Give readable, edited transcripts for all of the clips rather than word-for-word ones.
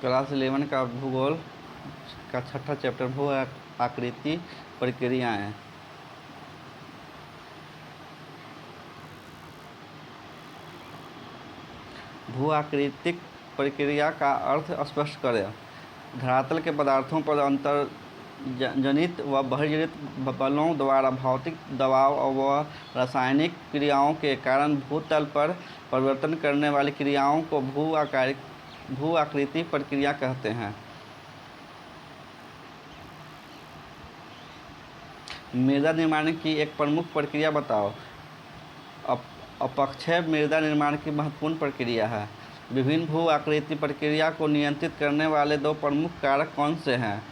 Class 11 का भूगोल का छठा चैप्टर भू आकृति प्रक्रियाएं। भू आकृतिक प्रक्रिया का अर्थ स्पष्ट करें। धरातल के पदार्थों पर अंतर जनित व बहिर्जनित बलों द्वारा भौतिक दबाव व रासायनिक क्रियाओं के कारण भूतल पर परिवर्तन करने वाली क्रियाओं को भू आकृति प्रक्रिया कहते हैं। मृदा निर्माण की एक प्रमुख प्रक्रिया बताओ। अपक्षय मृदा निर्माण की महत्वपूर्ण प्रक्रिया है। विभिन्न भू आकृति प्रक्रिया को नियंत्रित करने वाले दो प्रमुख कारक कौन से हैं?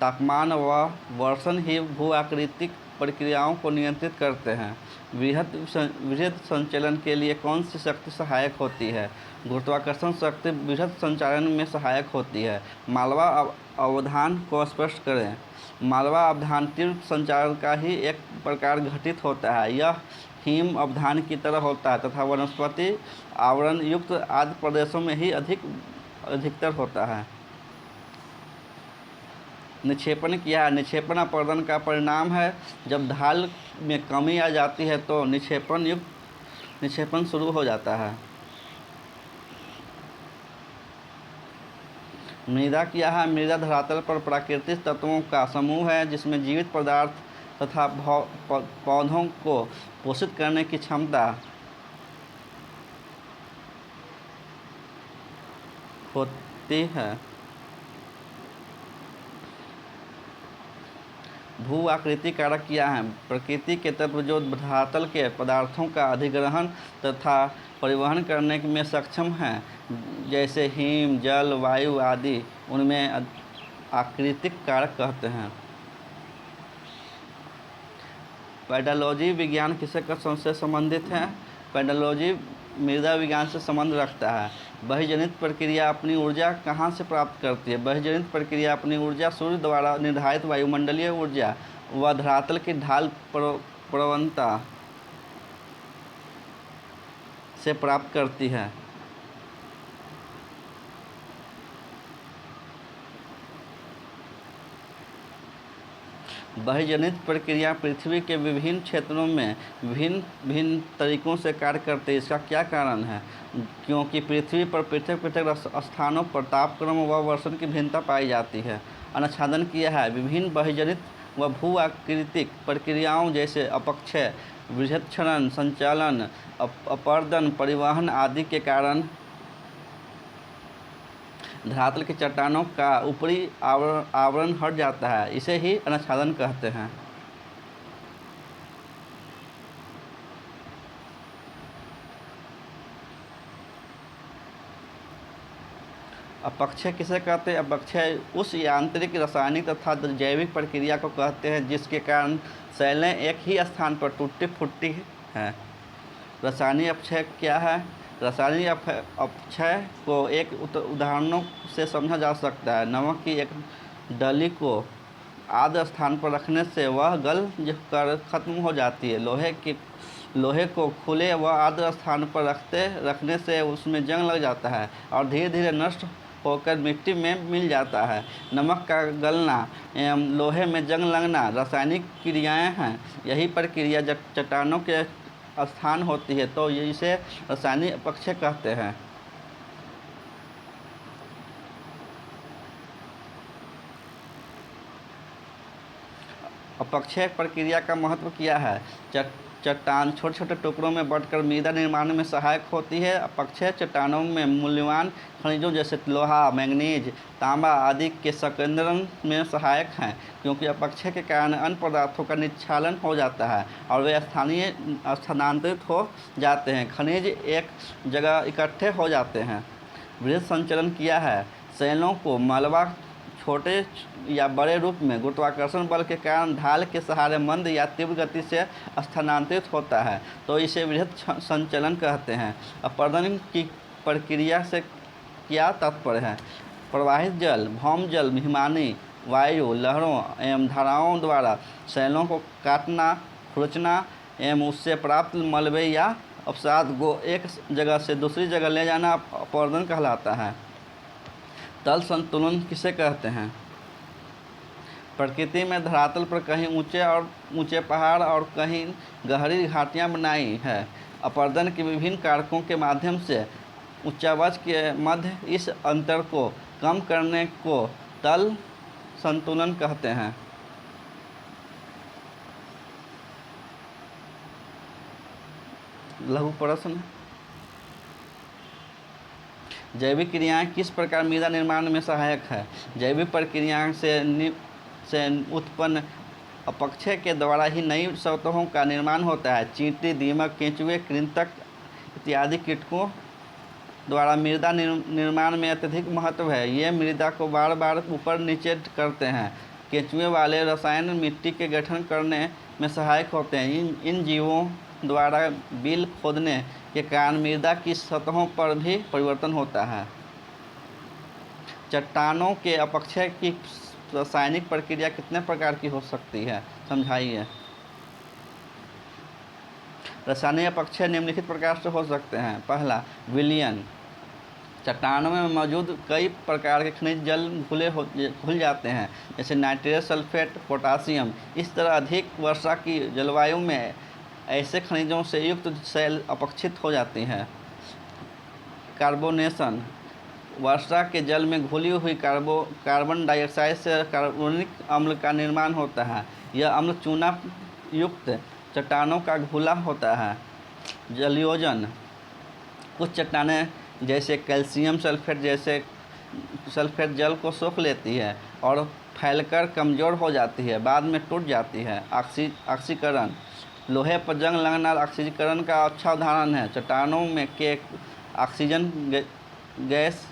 तापमान व वर्षण ही भू आकृतिक प्रक्रियाओं को नियंत्रित करते हैं। वृहद संचलन के लिए कौन सी शक्ति सहायक होती है? गुरुत्वाकर्षण शक्ति वृहद संचालन में सहायक होती है। मालवा अवधान को स्पष्ट करें। मालवा अवधान तीव्र संचालन का ही एक प्रकार घटित होता है। यह हिम अवधान की तरह होता है तथा वनस्पति आवरण युक्त आदि प्रदेशों में ही अधिकतर होता है। निक्षेपण क्या है? निक्षेपण अपरदन का परिणाम है। जब ढाल में कमी आ जाती है तो निक्षेपण शुरू हो जाता है। मृदा क्या है? मृदा धरातल पर प्राकृतिक तत्वों का समूह है जिसमें जीवित पदार्थ तथा पौधों को पोषित करने की क्षमता होती है। भू आकृति कारक क्या हैं? प्रकृति के तत्व जो धरातल के पदार्थों का अधिग्रहण तथा परिवहन करने में सक्षम हैं, जैसे हिम, जल, वायु आदि, उनमें आकृतिक कारक कहते हैं। पेडोलॉजी विज्ञान किससे से संबंधित है? पेडोलॉजी मृदा विज्ञान से संबंध रखता है। बहिर्जनित प्रक्रिया अपनी ऊर्जा कहाँ से प्राप्त करती है? बहिर्जनित प्रक्रिया अपनी ऊर्जा सूर्य द्वारा निर्धारित वायुमंडलीय ऊर्जा व धरातल की ढाल प्रवणता से प्राप्त करती है। बहिर्जनित प्रक्रिया पृथ्वी के विभिन्न क्षेत्रों में भिन्न तरीकों से कार्य करते हैं। इसका क्या कारण है? क्योंकि पृथ्वी पर पृथक पृथक स्थानों पर तापक्रम व वर्षण की भिन्नता पाई जाती है। अनुच्छादन किया है। विभिन्न बहिर्जनित व भू आकृतिक प्रक्रियाओं जैसे अपक्षय, वृहत्क्षरण, संचालन, अपरदन, परिवहन आदि के कारण धरातल की चट्टानों का ऊपरी आवरण हट जाता है। इसे ही अनुच्छादन कहते हैं। अपक्षय किसे कहते हैं? अपक्षय उस यांत्रिक, रासायनिक तथा जैविक प्रक्रिया को कहते हैं जिसके कारण शैलें एक ही स्थान पर टूटी फूटती हैं। रासायनिक अपक्षय क्या है? रासायनिक अपक्षय को एक उदाहरणों से समझा जा सकता है। नमक की एक डली को आद्र स्थान पर रखने से वह गल कर खत्म हो जाती है। लोहे को खुले व आद्र स्थान पर रखने से उसमें जंग लग जाता है और धीरे धीरे नष्ट होकर मिट्टी में मिल जाता है। नमक का गलना एवं लोहे में जंग लगना रासायनिक क्रियाएं हैं। यही प्रक्रिया चट्टानों के स्थान होती है तो इसे रासायनिक अपक्षय कहते हैं। अपक्षय प्रक्रिया का महत्व क्या है? चट्टान छोटे छोटे टुकड़ों में बंटकर मृदा निर्माण में सहायक होती है। अपक्षय चट्टानों में मूल्यवान खनिजों जैसे लोहा, मैंगनीज, तांबा आदि के संकेंद्रण में सहायक हैं, क्योंकि अपक्षय के कारण अन्य पदार्थों का निक्षालन हो जाता है और वे स्थानांतरित हो जाते हैं। खनिज एक जगह इकट्ठे हो जाते हैं। वृहद संचलन किया है। शैलों को मलबा छोटे या बड़े रूप में गुरुत्वाकर्षण बल के कारण ढाल के सहारे मंद या तीव्र गति से स्थानांतरित होता है तो इसे वृहद संचलन कहते हैं। अपरदन की प्रक्रिया से क्या तात्पर्य है? प्रवाहित जल, भौम जल, हिमानी वायु, लहरों एवं धाराओं द्वारा शैलों को काटना, खुरचना एवं उससे प्राप्त मलबे या अवसाद को एक जगह से दूसरी जगह ले जाना अपरदन कहलाता है। तल संतुलन किसे कहते हैं? प्रकृति में धरातल पर कहीं ऊंचे पहाड़ और कहीं गहरी घाटियां बनाई है। अपरदन के विभिन्न कारकों के माध्यम से उच्चावच के मध्य इस अंतर को कम करने को तल संतुलन कहते हैं। लघु प्रश्न, जैविक क्रियाएं किस प्रकार मृदा निर्माण में सहायक है? जैविक प्रक्रिया से उत्पन्न अपक्षय के द्वारा ही नई सतहों का निर्माण होता है। चींटी, दीमक, केंचुए, कृंतक इत्यादि कीटकों द्वारा मृदा निर्माण में अत्यधिक महत्व है। ये मृदा को बार बार ऊपर नीचे करते हैं। केंचुए वाले रसायन मिट्टी के गठन करने में सहायक होते हैं। इन जीवों द्वारा बिल खोदने के कारण मृदा की सतहों पर भी परिवर्तन होता है। चट्टानों के अपक्षय की रासायनिक प्रक्रिया कितने प्रकार की हो सकती है? समझाइए। रासायनिक अपक्षय निम्नलिखित प्रकार से हो सकते हैं। पहला, विलयन। चट्टानों में मौजूद कई प्रकार के खनिज जल घुल जाते हैं, जैसे नाइट्रस, सल्फेट, पोटासियम। इस तरह अधिक वर्षा की जलवायु में ऐसे खनिजों से युक्त सेल अपक्षित हो जाती हैं। कार्बोनेशन। वर्षा के जल में घुली हुई कार्बन डाइऑक्साइड से कार्बोनिक अम्ल का निर्माण होता है। यह अम्ल चूना युक्त चट्टानों का घुला होता है। जलयोजन। कुछ चट्टानें जैसे कैल्शियम सल्फेट जल को सोख लेती है और फैलकर कमज़ोर हो जाती है, बाद में टूट जाती है। ऑक्सीकरण। लोहे पर जंग लगना ऑक्सीकरण का अच्छा उदाहरण है। चट्टानों में के ऑक्सीजन गैस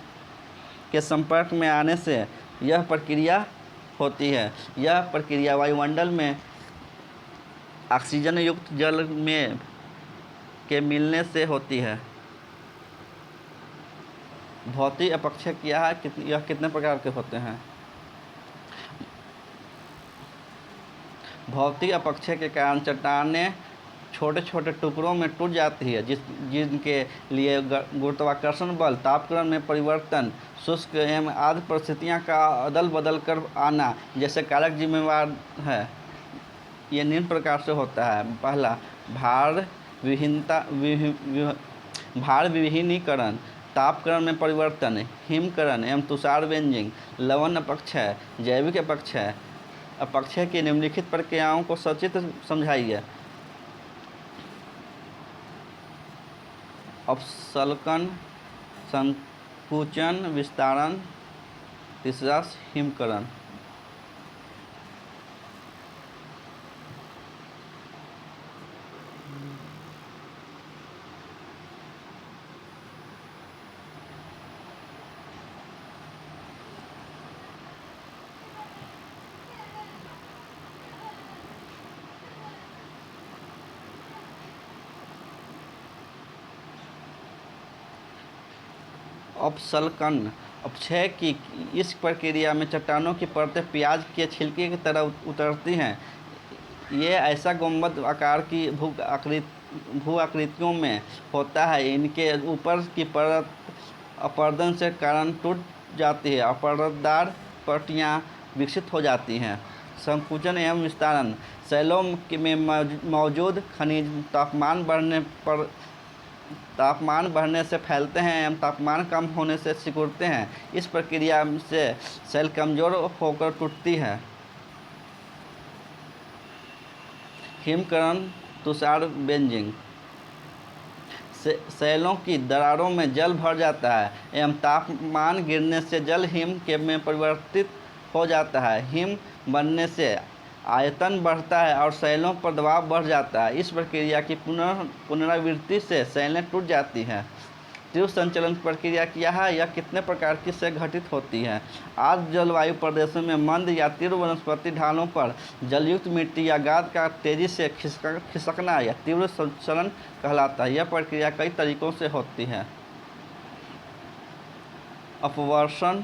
के संपर्क में आने से यह प्रक्रिया होती है। यह प्रक्रिया वायुमंडल में ऑक्सीजन युक्त जल में के मिलने से होती है। भौतिक अपक्षय क्या है? यह कितने प्रकार के होते हैं? भौतिक अपक्षय के कारण चट्टानें छोटे छोटे टुकड़ों में टूट जाती है, जिनके लिए गुरुत्वाकर्षण बल, तापक्रम में परिवर्तन, शुष्क एवं आदि परिस्थितियाँ का अदल बदल कर आना जैसे कारक जिम्मेवार है। ये निम्न प्रकार से होता है। पहला, भार विहीनीकरण, तापक्रम में परिवर्तन, हिमकरण एवं तुषार बेंजिंग। लवण अपक्षय। जैविक अपक्षय की निम्नलिखित प्रक्रियाओं को सचित्र समझाइए। अपसल्कन, संकुचन, विस्तारण। तीसरा, हिमकरण। अपसल्कन अपक्षय की इस प्रक्रिया में चट्टानों की परतें प्याज के छिलके की तरह उतरती हैं। ये ऐसा गुंबद आकार की भू आकृतियों में होता है। इनके ऊपर की परत अपरदन से कारण टूट जाती है, अपरददार पट्टियाँ विकसित हो जाती हैं। संकुचन एवं विस्तारण। सेलों में मौजूद खनिज तापमान बढ़ने से फैलते हैं एवं तापमान कम होने से सिकुड़ते हैं। इस प्रक्रिया से सेल कमज़ोर होकर टूटती है। हिमकरण, तुषार बेंजिंग। सेलों की दरारों में जल भर जाता है एवं तापमान गिरने से जल हिम के में परिवर्तित हो जाता है। हिम बनने से आयतन बढ़ता है और सेलों पर दबाव बढ़ जाता है। इस प्रक्रिया की पुनरावृत्ति से सेलें टूट जाती हैं। तीव्र संचलन प्रक्रिया क्या है? यह कितने प्रकार की से घटित होती है? आर्द्र जलवायु प्रदेशों में मंद या तीव्र वनस्पति ढालों पर जलयुक्त मिट्टी या गाद का तेजी से खिसकना या तीव्र संचलन कहलाता है। यह प्रक्रिया कई तरीकों से होती है। अपवर्षण।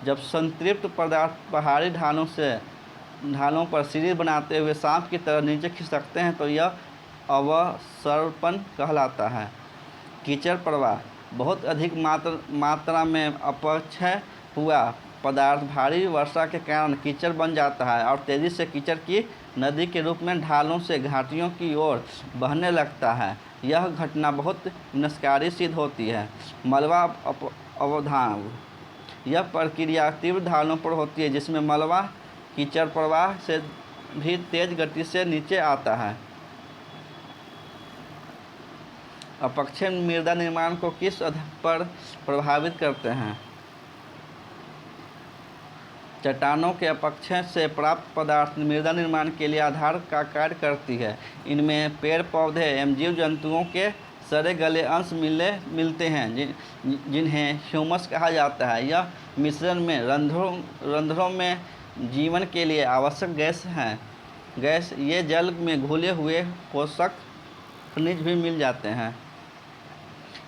जब संतृप्त पदार्थ पहाड़ी ढालों पर सीढ़ी बनाते हुए सांप की तरह नीचे खिसकते हैं तो यह अवसर्पण कहलाता है। कीचड़ प्रवाह। बहुत अधिक मात्रा में अपक्षय हुआ पदार्थ भारी वर्षा के कारण कीचड़ बन जाता है और तेज़ी से कीचड़ की नदी के रूप में ढालों से घाटियों की ओर बहने लगता है। यह घटना बहुत विनाशकारी सिद्ध होती है। मलबा अवधान, यह प्रक्रिया तीव्र ढालों पर होती है जिसमें मलबा कीचड़ प्रवाह से भी तेज गति से नीचे आता है। अपक्षय मृदा निर्माण को किस आधार पर प्रभावित करते हैं? चट्टानों के अपक्षय से प्राप्त पदार्थ मृदा निर्माण के लिए आधार का कार्य करती है। इनमें पेड़ पौधे एवं जीव जंतुओं के सड़े गले अंश मिलते हैं जिन्हें ह्यूमस कहा जाता है। यह मिश्रण में रंध्रों में जीवन के लिए आवश्यक गैस ये जल में घुले हुए पोषक खनिज भी मिल जाते हैं।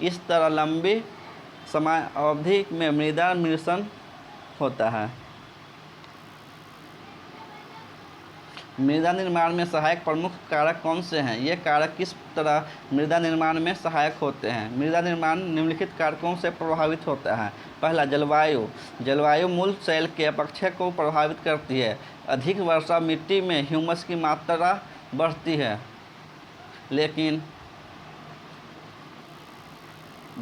इस तरह लंबी समय अवधि में मृदा मिश्रण होता है। मृदा निर्माण में सहायक प्रमुख कारक कौन से हैं? ये कारक किस तरह मृदा निर्माण में सहायक होते हैं? मृदा निर्माण निम्नलिखित कारकों से प्रभावित होता है। पहला, जलवायु मूल शैल के अपक्षय को प्रभावित करती है। अधिक वर्षा मिट्टी में ह्यूमस की मात्रा बढ़ती है, लेकिन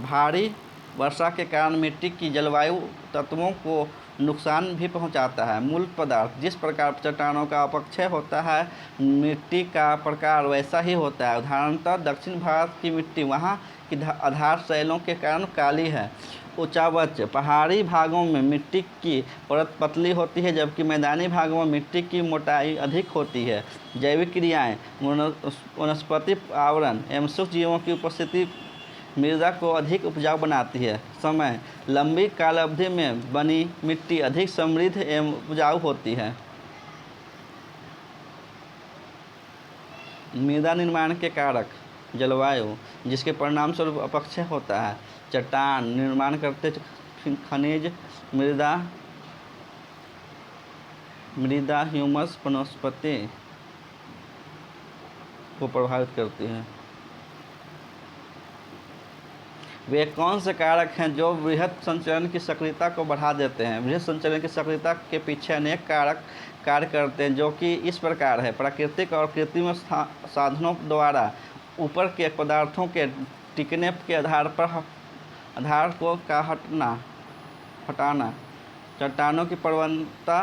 भारी वर्षा के कारण मिट्टी की जलवायु तत्वों को नुकसान भी पहुंचाता है। मूल पदार्थ, जिस प्रकार चट्टानों का अपक्षय होता है मिट्टी का प्रकार वैसा ही होता है। उदाहरणतः दक्षिण भारत की मिट्टी वहाँ की आधार शैलों के कारण काली है। उच्चावच, पहाड़ी भागों में मिट्टी की परत पतली होती है जबकि मैदानी भागों में मिट्टी की मोटाई अधिक होती है। जैविक क्रियाएँ, वनस्पति आवरण एवं सूक्ष्म जीवों की उपस्थिति मृदा को अधिक उपजाऊ बनाती है। समय, लंबी काल अवधि में बनी मिट्टी अधिक समृद्ध एवं उपजाऊ होती है। मृदा निर्माण के कारक, जलवायु जिसके परिणाम स्वरूप अपक्षय होता है। चट्टान निर्माण करते खनिज, मृदा ह्यूमस वनस्पति को प्रभावित करती है। वे कौन से कारक हैं जो वृहद संचलन की सक्रियता को बढ़ा देते हैं? वृहद संचलन की सक्रियता के पीछे अनेक कारक कार्य करते हैं जो कि इस प्रकार है। प्राकृतिक और कृत्रिम साधनों द्वारा ऊपर के पदार्थों के टिकने के आधार को हटाना, चट्टानों की प्रवणता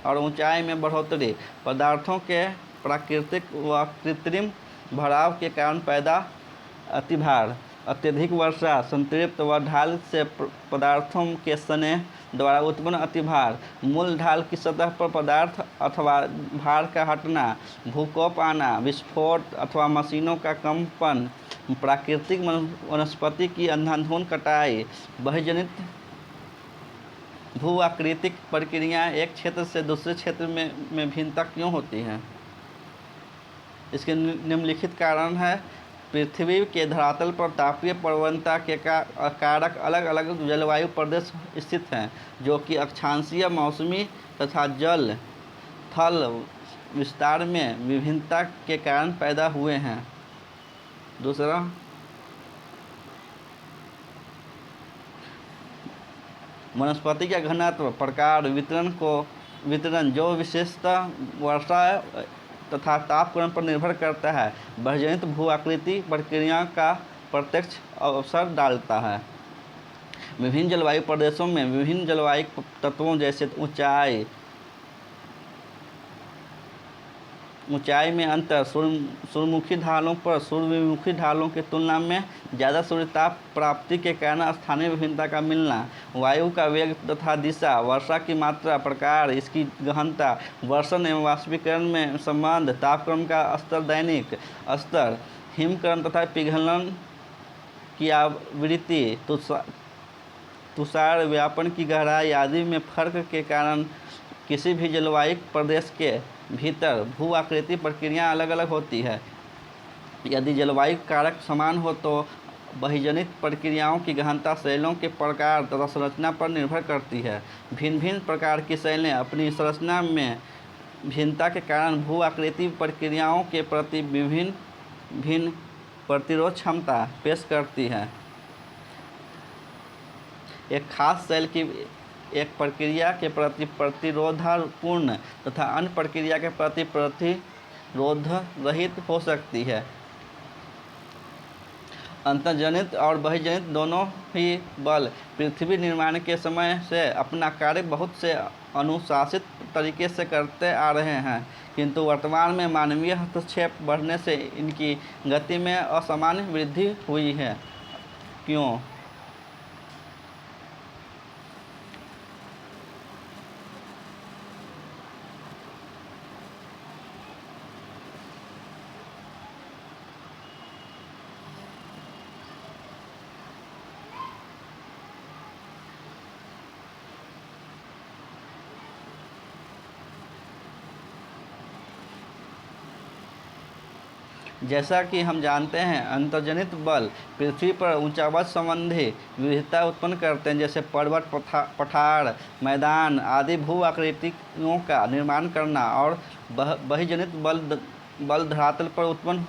और ऊंचाई में बढ़ोतरी, पदार्थों के प्राकृतिक व कृत्रिम भराव के कारण पैदा अतिभार, अत्यधिक वर्षा, संतृप्त व ढाल से पदार्थों के स्नेह द्वारा उत्पन्न अतिभार, मूल ढाल की सतह पर पदार्थ अथवा भार का हटना, भूकंप आना, विस्फोट अथवा मशीनों का कंपन, प्राकृतिक वनस्पति की अंधाधुंध कटाई, बहिर्जनित भू-आकृतिक प्रक्रियाएँ एक क्षेत्र से दूसरे क्षेत्र में भिन्नता क्यों होती है? इसके निम्नलिखित कारण है। पृथ्वी के धरातल पर तापीय प्रवणता के कारक अलग अलग जलवायु प्रदेश स्थित हैं जो कि अक्षांशीय, मौसमी तथा जल थल विस्तार में विभिन्नता के कारण पैदा हुए हैं। दूसरा, वनस्पति का घनत्व, प्रकार, वितरण जो विशेषतः वर्षा तथा तापक्रम पर निर्भर करता है, बहिर्जनित भू-आकृति प्रक्रिया का प्रत्यक्ष अवसर डालता है। विभिन्न जलवायु प्रदेशों में विभिन्न जलवायु तत्वों जैसे ऊंचाई में अंतर, सूर्यमुखी ढालों पर सूर्यविमुखी ढालों की तुलना में ज़्यादा सूर्यताप प्राप्ति के कारण स्थानीय विभिन्नता का मिलना, वायु का वेग तथा दिशा, वर्षा की मात्रा, प्रकार, इसकी गहनता, वर्षण एवं वाष्पीकरण में संबंध, तापक्रम का स्तर, दैनिक स्तर, हिमकरण तथा पिघलन की आवृत्ति, तुषार व्यापन की गहराई आदि में फर्क के कारण किसी भी जलवायु प्रदेश के भीतर भू-आकृति प्रक्रिया अलग अलग होती है। यदि जलवायु कारक समान हो तो बहिर्जनित प्रक्रियाओं की गहनता शैलों के प्रकार तथा संरचना पर निर्भर करती है। भिन्न भिन्न प्रकार की शैलें अपनी संरचना में भिन्नता के कारण भू-आकृति प्रक्रियाओं के प्रति भिन्न प्रतिरोध क्षमता पेश करती है। एक खास सेल की एक प्रक्रिया के प्रति प्रतिरोधपूर्ण तथा अन्य प्रक्रिया के प्रति प्रतिरोध रहित हो सकती है। अंतर्जनित और बहिर्जनित दोनों ही बल पृथ्वी निर्माण के समय से अपना कार्य बहुत से अनुशासित तरीके से करते आ रहे हैं, किंतु वर्तमान में मानवीय हस्तक्षेप बढ़ने से इनकी गति में असामान्य वृद्धि हुई है। क्यों? जैसा कि हम जानते हैं, अंतर्जनित बल पृथ्वी पर ऊंचावच संबंधी विविधता उत्पन्न करते हैं, जैसे पर्वत, पठार, मैदान आदि भू आकृतियों का निर्माण करना, और बहिर्जनित बल धरातल पर उत्पन्न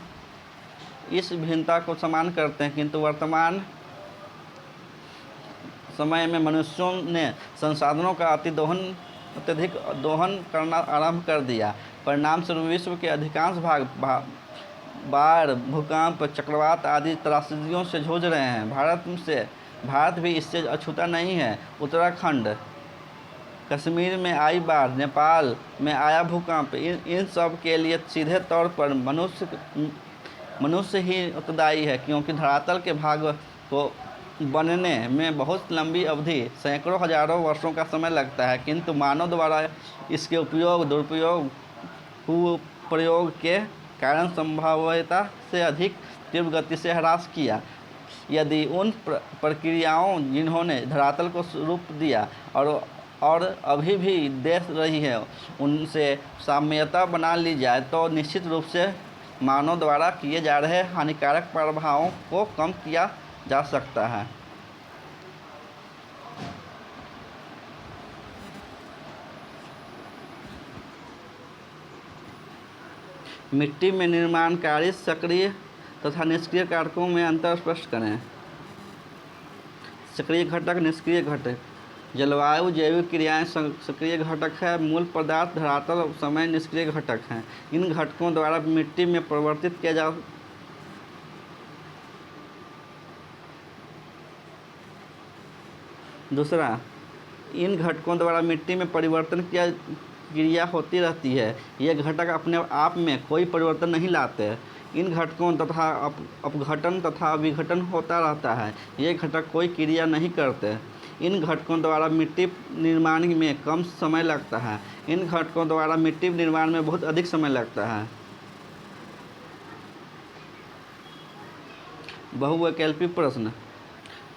इस भिन्नता को समान करते हैं। किंतु वर्तमान समय में मनुष्यों ने संसाधनों का अत्यधिक दोहन करना आरंभ कर दिया। परिणाम स्वरूप विश्व के अधिकांश भाग बाढ़, भूकंप, चक्रवात आदि त्रासदियों से जूझ रहे हैं। भारत भी इससे अछूता नहीं है। उत्तराखंड, कश्मीर में आई बाढ़, नेपाल में आया भूकंप, इन सब के लिए सीधे तौर पर मनुष्य ही उत्तरदायी है, क्योंकि धरातल के भाग को बनने में बहुत लंबी अवधि, सैकड़ों हजारों वर्षों का समय लगता है, किंतु मानव द्वारा इसके उपयोग, दुरुपयोग, कुप्रयोग के कारण संभाव्यता से अधिक तीव्र गति से ह्रास किया। यदि उन प्रक्रियाओं जिन्होंने धरातल को रूप दिया और अभी भी दे रही है, उनसे साम्यता बना ली जाए, तो निश्चित रूप से मानव द्वारा किए जा रहे हानिकारक प्रभावों को कम किया जा सकता है। मिट्टी में निर्माणकारी सक्रिय तथा निष्क्रिय कारकों में अंतर स्पष्ट करें। सक्रिय घटक, निष्क्रिय घटक। जलवायु, जैविक क्रियाएं सक्रिय घटक है। मूल पदार्थ, धरातल, समय निष्क्रिय घटक हैं। इन घटकों द्वारा मिट्टी में परिवर्तित किया जा दूसरा, इन घटकों द्वारा मिट्टी में परिवर्तन की क्रिया होती रहती है। ये घटक अपने आप में कोई परिवर्तन नहीं लाते। इन घटकों तथा अपघटन तथा विघटन होता रहता है। ये घटक कोई क्रिया नहीं करते। इन घटकों द्वारा मिट्टी निर्माण में कम समय लगता है। इन घटकों द्वारा मिट्टी निर्माण में बहुत अधिक समय लगता है। बहुवैकल्पिक प्रश्न।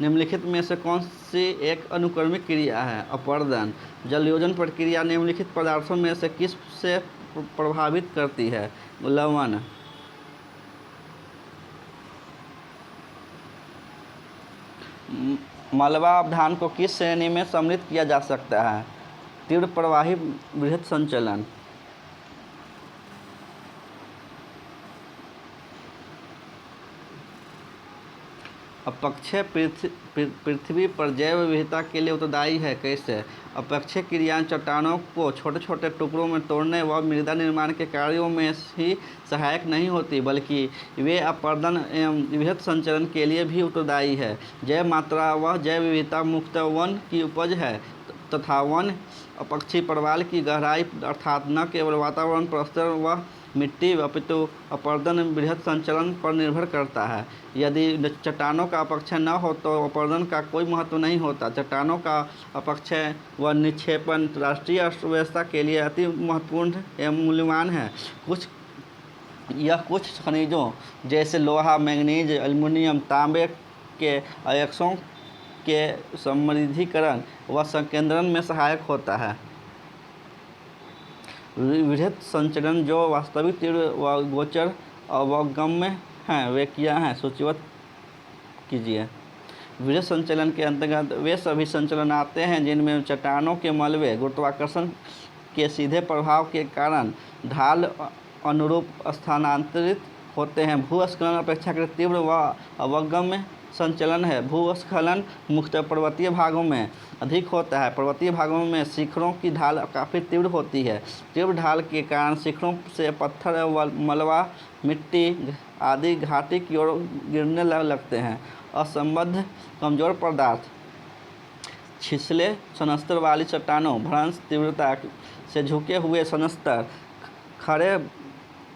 निम्नलिखित में से कौन सी एक अनुक्रमिक क्रिया है? अपर्दन। जलयोजन प्रक्रिया निम्नलिखित पदार्थों में से किस से प्रभावित करती है? लवण। मलबा अवधान को किस श्रेणी में सम्मिलित किया जा सकता है? तीव्र प्रवाही बृहत संचलन। अपक्षय पृथ्वी पर जैव विविधता के लिए उत्तरदायी है। कैसे? अपक्षय क्रियाएं चट्टानों को छोटे छोटे टुकड़ों में तोड़ने व मृदा निर्माण के कार्यों में ही सहायक नहीं होती, बल्कि वे अपरदन एवं विभेद संचरण के लिए भी उत्तरदायी है। जैव मात्रा व जैव विविधता मुक्त वन की उपज है तथा वन अपक्षी प्रवाल की गहराई अर्थात न केवल वातावरण प्रस्तर व मिट्टी अपितु अपरदन बृहद संचलन पर निर्भर करता है। यदि चट्टानों का अपक्षय न हो तो अपरदन का कोई महत्व नहीं होता। चट्टानों का अपक्षय व निक्षेपण राष्ट्रीय अर्थव्यवस्था के लिए अति महत्वपूर्ण एवं मूल्यवान है। कुछ खनिजों जैसे लोहा, मैंगनीज, एल्युमिनियम, तांबे के अयस्कों के समृद्धिकरण व संकेंद्रण में सहायक होता है। विभेद संचरण जो वास्तविक, तीव्र व गोचर अवगम्य हैं, वे क्या हैं? सूचीबद्ध कीजिए। विभेद संचलन के अंतर्गत वे सभी संचलन आते हैं जिनमें चट्टानों के मलबे गुरुत्वाकर्षण के सीधे प्रभाव के कारण ढाल अनुरूप स्थानांतरित होते हैं। भूस्खलन अपेक्षाकृत तीव्र व अवगम्य संचलन है। भूस्खलन मुख्यतः पर्वतीय भागों में अधिक होता है। पर्वतीय भागों में शिखरों की ढाल काफ़ी तीव्र होती है। तीव्र ढाल के कारण शिखरों से पत्थर एवं मलबा, मिट्टी आदि घाटी की ओर गिरने लगते हैं। असंबद्ध कमजोर पदार्थ, छिछले सनस्तर वाली चट्टानों, भ्रंश तीव्रता से झुके हुए सनस्तर, खड़े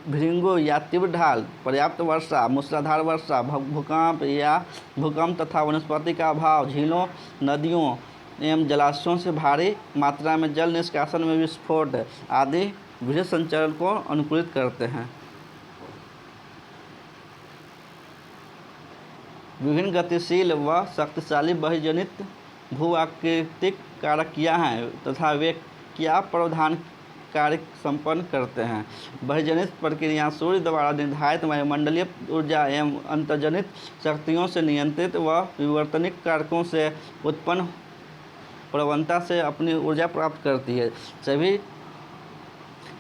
भृंगु या तीव्र ढाल, पर्याप्त वर्षा, मूसलाधार वर्षा, भूकंप तथा वनस्पति का अभाव, झीलों, नदियों एवं जलाशयों से भारी मात्रा में जल निष्कासन में विस्फोट आदि वृहद संचरण को अनुकूलित करते हैं। विभिन्न गतिशील व शक्तिशाली बहिर्जनित भू-आकृतिक कारक क्या हैं तथा वे क्या प्रावधान कार्य संपन्न करते हैं। बहिर्जनित प्रक्रिया सूर्य द्वारा निर्धारित वायुमंडलीय ऊर्जा एवं अंतर्जनित शक्तियों से नियंत्रित व विवर्तनिक कारकों से उत्पन्न प्रवणता से अपनी ऊर्जा प्राप्त करती है।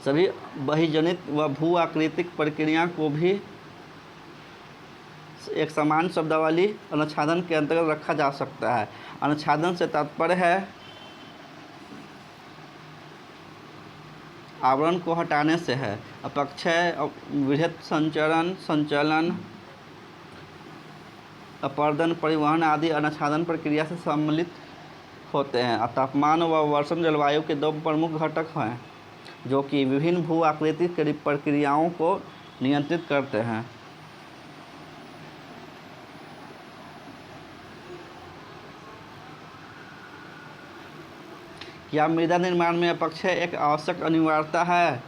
सभी बहिर्जनित व भू-आकृतिक प्रक्रिया को भी एक समान शब्दावली अनुच्छादन के अंतर्गत रखा जा सकता है। अनुच्छादन से तात्पर्य है आवरण को हटाने से है। अपक्षय, वृहद संचलन, अपर्दन, परिवहन आदि अनुच्छादन प्रक्रिया से सम्मिलित होते हैं। तापमान व वर्षण जलवायु के दो प्रमुख घटक हैं जो कि विभिन्न भू आकृतिक प्रक्रियाओं को नियंत्रित करते हैं। क्या मृदा निर्माण में अपक्षय एक आवश्यक अनिवार्यता है?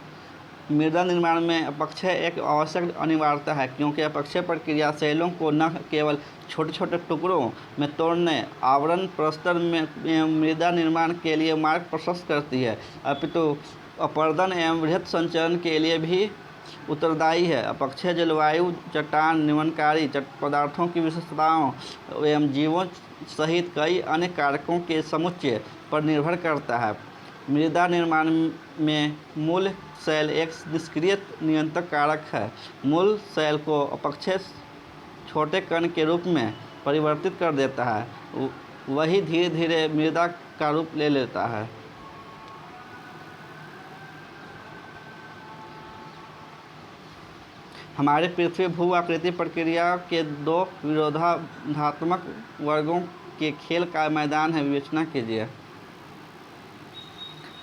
मृदा निर्माण में अपक्षय एक आवश्यक अनिवार्यता है क्योंकि अपक्षय प्रक्रिया सेलों को न केवल छोटे छोटे टुकड़ों में तोड़ने, आवरण प्रस्तर में मृदा निर्माण के लिए मार्ग प्रशस्त करती है, अपितु अपर्दन एवं वृहद संचरण के लिए भी उत्तरदायी है। अपक्षय जलवायु, चट्टान, निम्नकारी पदार्थों की विशेषताओं एवं जीवों सहित कई अन्य कारकों के समुच्चय पर निर्भर करता है। मृदा निर्माण में मूल सेल एक निष्क्रिय नियंत्रण कारक है। मूल सेल को अपक्षय छोटे कण के रूप में परिवर्तित कर देता है, वही धीरे धीरे मृदा का रूप ले लेता है। हमारे पृथ्वी भू आकृति प्रक्रिया के दो विरोधात्मक वर्गों के खेल का मैदान है। विवेचना कीजिए।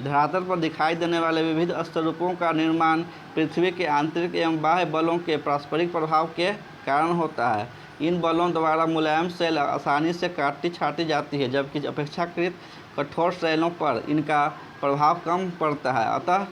धरातल पर दिखाई देने वाले विविध स्तरूपों का निर्माण पृथ्वी के आंतरिक एवं बाह्य बलों के पारस्परिक प्रभाव के कारण होता है। इन बलों द्वारा मुलायम सेल आसानी से काटी छाटी जाती है, जबकि अपेक्षाकृत कठोर सेलों पर इनका प्रभाव कम पड़ता है। अतः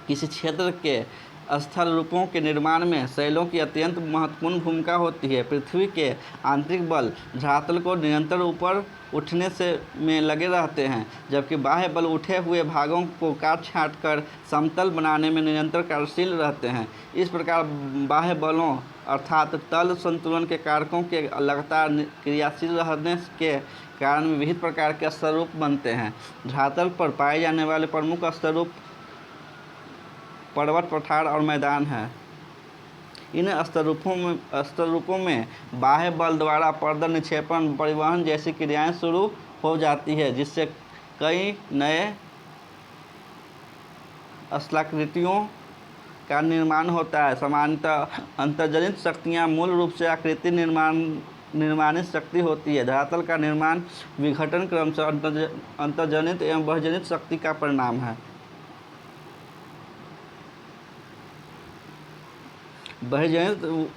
किसी क्षेत्र के स्थल रूपों के निर्माण में सेलों की अत्यंत महत्वपूर्ण भूमिका होती है। पृथ्वी के आंतरिक बल धरातल को निरंतर ऊपर उठने में लगे रहते हैं, जबकि बाह्य बल उठे हुए भागों को काट छाँट कर समतल बनाने में निरंतर कार्यशील रहते हैं। इस प्रकार बाह्य बलों अर्थात तल संतुलन के कारकों के लगातार क्रियाशील रहने के कारण विविध प्रकार के स्तरूप बनते हैं। धरातल पर पाए जाने वाले प्रमुख स्तरूप पर्वत, पठार और मैदान है। इन स्तरूपों में बाह्य बल द्वारा पर्दन, निक्षेपण, परिवहन जैसी क्रियाएं शुरू हो जाती है, जिससे कई नए स्थलाकृतियों का निर्माण होता है। सामान्यतः अंतर्जनित शक्तियां मूल रूप से आकृति निर्माणित शक्ति होती है। धरातल का निर्माण विघटन क्रमशः अंतर्जनित एवं बहिर्जनित शक्ति का परिणाम है। बहिर्जनित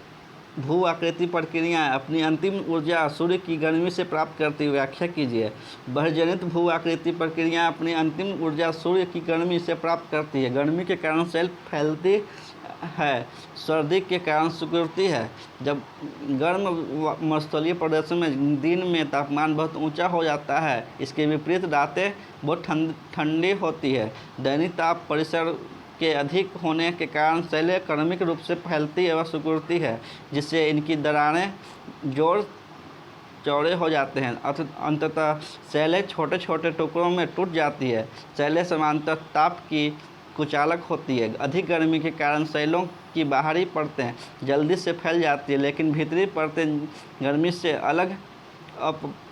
भू आकृति प्रक्रियाएँ अपनी अंतिम ऊर्जा सूर्य की गर्मी से प्राप्त करती है। व्याख्या कीजिए। बहिर्जनित भू आकृति प्रक्रियाएँ अपनी अंतिम ऊर्जा सूर्य की गर्मी से प्राप्त करती है। गर्मी के कारण सेल फैलती है, सर्दी के कारण सिकुड़ती है। जब गर्म मरुस्थलीय प्रदेशों में दिन में तापमान बहुत ऊंचा हो जाता है, इसके विपरीत रातें बहुत ठंडी होती है। दैनिक ताप परिसर के अधिक होने के कारण सेलें क्रमिक रूप से फैलती एवं सिकुड़ती है, जिससे इनकी दरारें जोर चौड़े हो जाते हैं। अंततः सेलें छोटे छोटे टुकड़ों में टूट जाती है। सेलें समानांतर ताप की कुचालक होती है। अधिक गर्मी के कारण सेलों की बाहरी परतें जल्दी से फैल जाती है, लेकिन भीतरी परतें गर्मी से अलग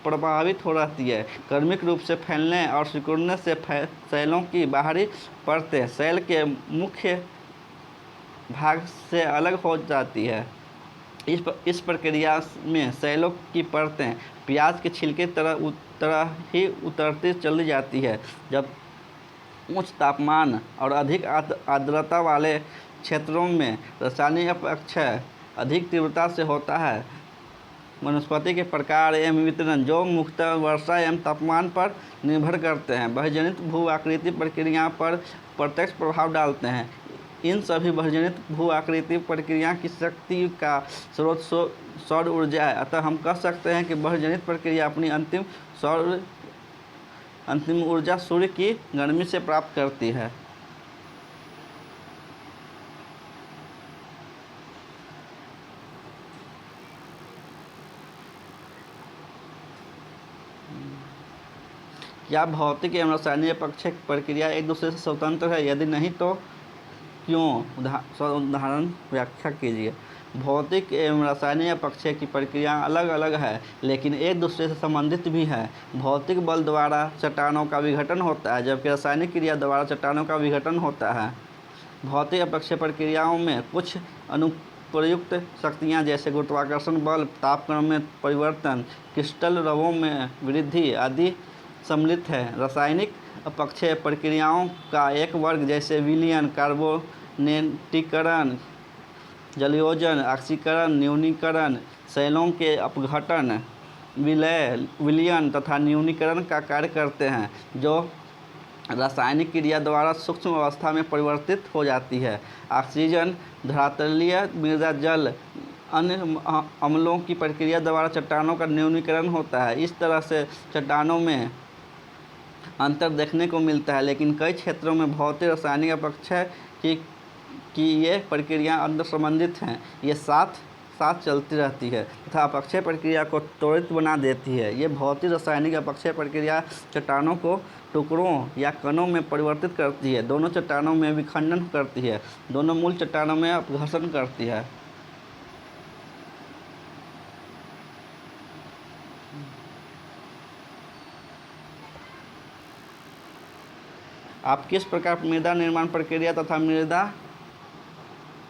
प्रभावित हो रहती है। क्रमिक रूप से फैलने और सिकुड़ने से सेलों की बाहरी परतें सेल के मुख्य भाग से अलग हो जाती है। इस प्रक्रिया में सेलों की परतें प्याज के छिलके तरह ही उतरती चली जाती है। जब उच्च तापमान और अधिक आर्द्रता वाले क्षेत्रों में रासायनिक अपक्षय अधिक तीव्रता से होता है। वनस्पति के प्रकार एवं वितरण, जो मुख्यतः वर्षा एवं तापमान पर निर्भर करते हैं, बहुजनित भू आकृति प्रक्रिया पर प्रत्यक्ष प्रभाव डालते हैं। इन सभी बहुजनित भू आकृति प्रक्रिया की शक्ति का स्रोत सौर ऊर्जा है। अतः हम कह सकते हैं कि बहुजनित प्रक्रिया अपनी अंतिम ऊर्जा सूर्य की गर्मी से प्राप्त करती है। क्या भौतिक एवं रासायनिक अपक्षय प्रक्रिया एक दूसरे से स्वतंत्र है? यदि नहीं तो क्यों? उदाहरण व्याख्या कीजिए। भौतिक एवं रासायनिक अपक्षय की प्रक्रिया अलग अलग है, लेकिन एक दूसरे से संबंधित भी है। भौतिक बल द्वारा चट्टानों का विघटन होता है, जबकि रासायनिक क्रिया द्वारा चट्टानों का विघटन होता है। भौतिक अपक्षय प्रक्रियाओं में कुछ अनुप्रयुक्त शक्तियाँ जैसे गुरुत्वाकर्षण बल, तापक्रम में परिवर्तन, क्रिस्टल रवों में वृद्धि आदि सम्मिलित है। रासायनिक अपक्षय प्रक्रियाओं का एक वर्ग जैसे विलयन, कार्बोनेटीकरण, जलयोजन, ऑक्सीकरण, न्यूनीकरण, सेलों के अपघटन, विलयन तथा न्यूनीकरण का कार्य करते हैं, जो रासायनिक क्रिया द्वारा सूक्ष्म अवस्था में परिवर्तित हो जाती है। ऑक्सीजन, धरातलीय मृदा, जल, अन्य अम्लों की प्रक्रिया द्वारा चट्टानों का न्यूनीकरण होता है। इस तरह से चट्टानों में अंतर देखने को मिलता है, लेकिन कई क्षेत्रों में भौतिक रासायनिक अपक्षय की ये प्रक्रिया अंतर संबंधित हैं। ये साथ साथ चलती रहती है तथा अपक्षय प्रक्रिया को त्वरित बना देती है। ये भौतिक रासायनिक अपक्षय प्रक्रिया चट्टानों को टुकड़ों या कणों में परिवर्तित करती है, दोनों चट्टानों में विखंडन करती है, दोनों मूल चट्टानों में अपघर्षण करती है। आप किस प्रकार मृदा निर्माण प्रक्रिया तथा मृदा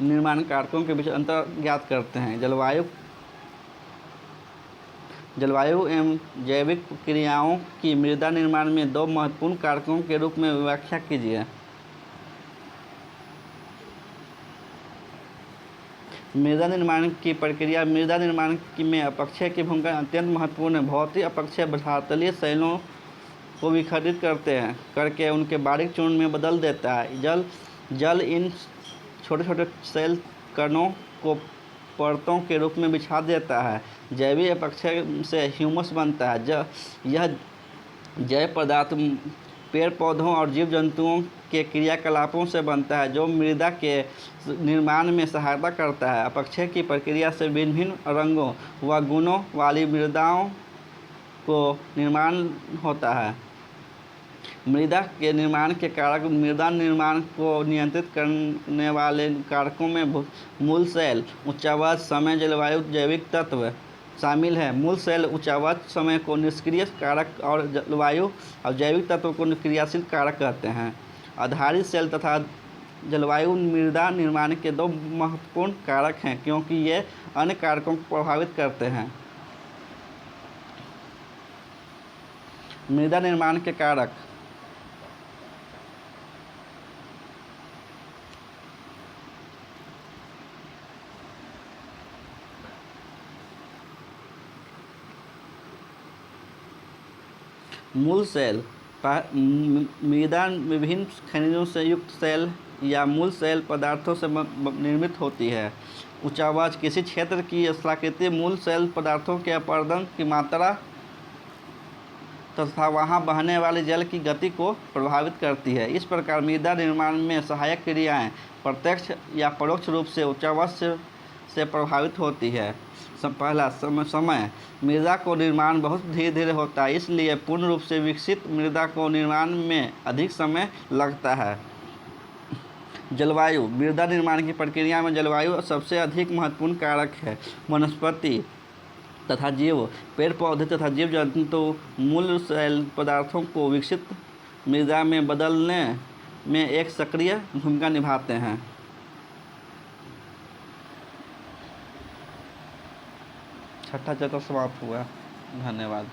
निर्माण कारकों के बीच अंतर ज्ञात करते हैं? जलवायु एवं जैविक क्रियाओं की मृदा निर्माण में दो महत्वपूर्ण कारकों के रूप में व्याख्या कीजिए। मृदा निर्माण की प्रक्रिया मृदा निर्माण में अपक्षय की भूमिका अत्यंत महत्वपूर्ण है। भौतिक अपक्षय धरातलीय सेलों को विखंडित करके उनके बारीक चूर्ण में बदल देता है। जल इन छोटे छोटे सेल कणों को परतों के रूप में बिछा देता है। जैविक अपक्षय से ह्यूमस बनता है। यह जैव पदार्थ पेड़ पौधों और जीव जंतुओं के क्रियाकलापों से बनता है, जो मृदा के निर्माण में सहायता करता है। अपक्षय की प्रक्रिया से भिन्न भिन्न रंगों व गुणों वाली मृदाओं को निर्माण होता है। मृदा के निर्माण के कारक मृदा निर्माण को नियंत्रित करने वाले कारकों में मूल सेल, उच्चावाच, समय, जलवायु, जैविक तत्व शामिल है। मूल सेल उच्चावाच समय को निष्क्रिय कारक और जलवायु और जैविक तत्व को क्रियाशील कारक कहते हैं। आधारित सेल तथा जलवायु मृदा निर्माण के दो महत्वपूर्ण कारक हैं, क्योंकि ये अन्य कारकों को प्रभावित करते हैं। मृदा निर्माण के कारक मूल सेल मृदा विभिन्न खनिजों से युक्त सेल या मूल सेल पदार्थों से निर्मित होती है। उच्चावाच किसी क्षेत्र की स्थलाकृति मूल सेल पदार्थों के अपरदन की मात्रा तथा वहां बहने वाले जल की गति को प्रभावित करती है। इस प्रकार मृदा निर्माण में सहायक क्रियाएं प्रत्यक्ष या परोक्ष रूप से उच्चावाच से प्रभावित होती है। पहला समय मृदा को निर्माण बहुत धीरे धीरे होता है, इसलिए पूर्ण रूप से विकसित मृदा को निर्माण में अधिक समय लगता है। जलवायु मृदा निर्माण की प्रक्रिया में जलवायु सबसे अधिक महत्वपूर्ण कारक है। वनस्पति तथा जीव, पेड़ पौधे तथा जीव जंतु मूल शैल पदार्थों को विकसित मृदा में बदलने में एक सक्रिय भूमिका निभाते हैं। छठा चैप्टर समाप्त हुआ। धन्यवाद।